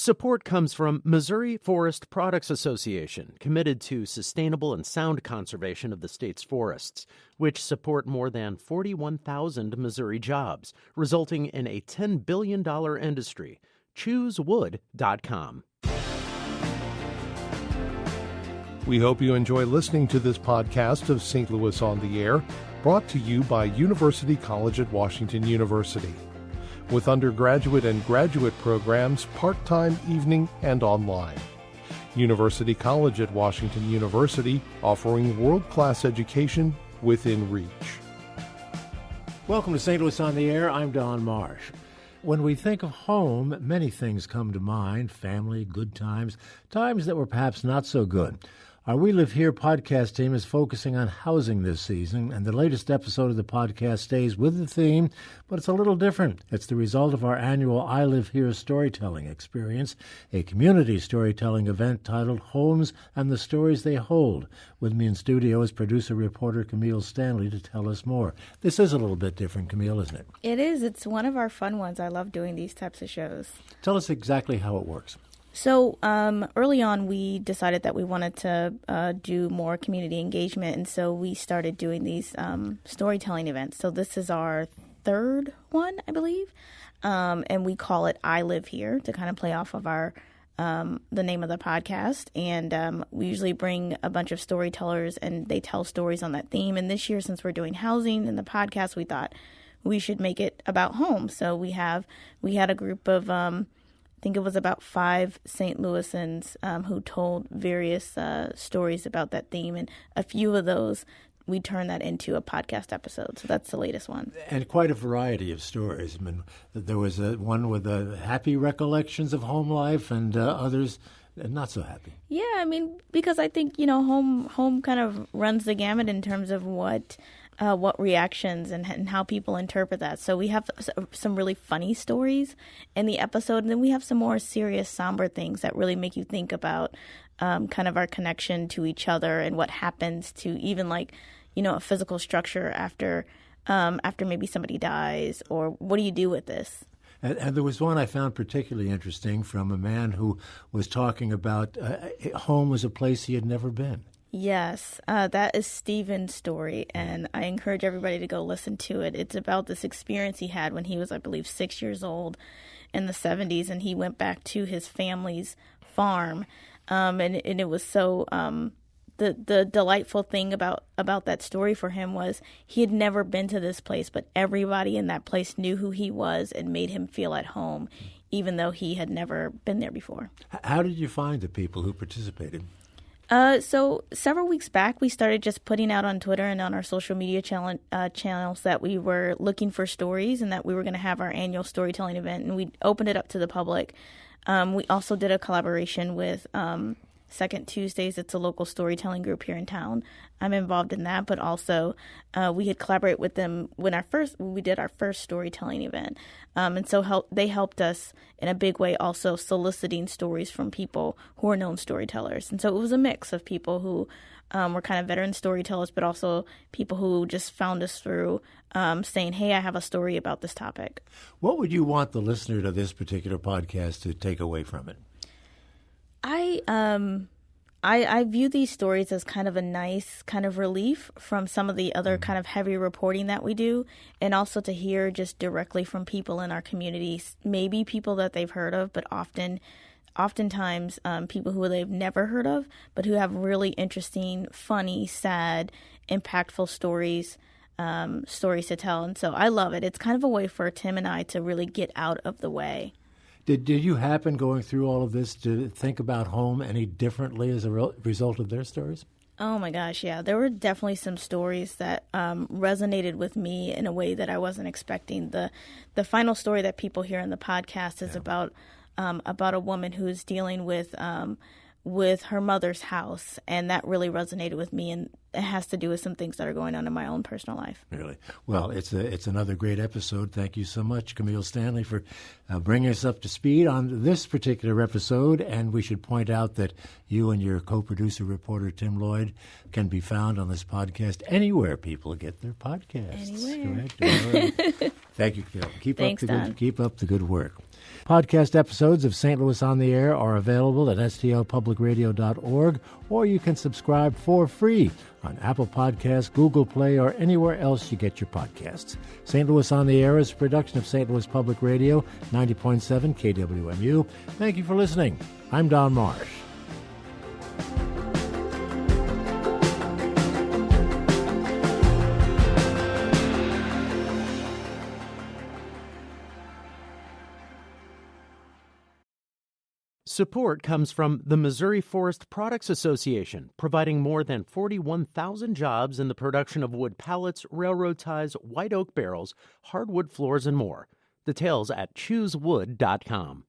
Support comes from Missouri Forest Products Association, committed to sustainable and sound conservation of the state's forests, which support more than 41,000 Missouri jobs, resulting in a $10 billion industry. ChooseWood.com. We hope you enjoy listening to this podcast of St. Louis on the Air, brought to you by University College at Washington University, with undergraduate and graduate programs part-time, evening, and online. University College at Washington University, offering world-class education within reach. Welcome to St. Louis on the Air. I'm Don Marsh. When we think of home, many things come to mind: family, good times, times that were perhaps not so good. Our We Live Here podcast team is focusing on housing this season, and the latest episode of the podcast stays with the theme, but it's a little different. It's the result of our annual I Live Here storytelling experience, a community storytelling event titled Homes and the Stories They Hold. With me in studio is producer-reporter Kameel Stanley to tell us more. This is a little bit different, Kameel, isn't it? It is. It's one of our fun ones. I love doing these types of shows. Tell us exactly how it works. So early on, we decided that we wanted to do more community engagement, and so we started doing these storytelling events. So this is our third one, I believe, and we call it I Live Here to kind of play off of our the name of the podcast. And we usually bring a bunch of storytellers, and they tell stories on that theme. And this year, since we're doing housing in the podcast, we thought we should make it about home. So we had a group of I think it was about 5 St. Louisans who told various stories about that theme, and a few of those we turned that into a podcast episode. So that's the latest one. And quite a variety of stories. I mean, there was one with happy recollections of home life, and others not so happy. Yeah, I mean, because I think home kind of runs the gamut in terms of what reactions and how people interpret that. So we have some really funny stories in the episode, and then we have some more serious, somber things that really make you think about kind of our connection to each other and what happens to even a physical structure after maybe somebody dies, or what do you do with this? And there was one I found particularly interesting from a man who was talking about home was a place he had never been. Yes, that is Steven's story, and I encourage everybody to go listen to it. It's about this experience he had when he was, I believe, 6 years old in the 70s, and he went back to his family's farm, and it was so the delightful thing about that story for him was he had never been to this place, but everybody in that place knew who he was and made him feel at home, even though he had never been there before. How did you find the people who participated? So several weeks back, we started just putting out on Twitter and on our social media channels that we were looking for stories and that we were going to have our annual storytelling event, and we opened it up to the public. We also did a collaboration with Second Tuesdays. It's a local storytelling group here in town. I'm involved in that, but also we had collaborated with them when we did our first storytelling event. And so they helped us in a big way, also soliciting stories from people who are known storytellers. And so it was a mix of people who were kind of veteran storytellers, but also people who just found us through saying, hey, I have a story about this topic. What would you want the listener to this particular podcast to take away from it? I view these stories as kind of a nice kind of relief from some of the other kind of heavy reporting that we do, and also to hear just directly from people in our communities, maybe people that they've heard of, but oftentimes people who they've never heard of, but who have really interesting, funny, sad, impactful stories to tell. And so I love it. It's kind of a way for Tim and I to really get out of the way. Did you happen, going through all of this, to think about home any differently as a result of their stories? Oh, my gosh, yeah. There were definitely some stories that resonated with me in a way that I wasn't expecting. The final story that people hear in the podcast is about a woman who's dealing with her mother's house, and that really resonated with me, and it has to do with some things that are going on in my own personal life. Really? Well, it's another great episode. Thank you so much, Kameel Stanley, for bringing us up to speed on this particular episode. And we should point out that you and your co-producer, reporter Tim Lloyd, can be found on this podcast anywhere people get their podcasts. Anywhere. Correct? All right. Thank you, Kameel. Keep up the good work. Podcast episodes of St. Louis on the Air are available at stlpublicradio.org, or you can subscribe for free on Apple Podcasts, Google Play, or anywhere else you get your podcasts. St. Louis on the Air is a production of St. Louis Public Radio, 90.7 KWMU. Thank you for listening. I'm Don Marsh. Support comes from the Missouri Forest Products Association, providing more than 41,000 jobs in the production of wood pallets, railroad ties, white oak barrels, hardwood floors, and more. Details at choosewood.com.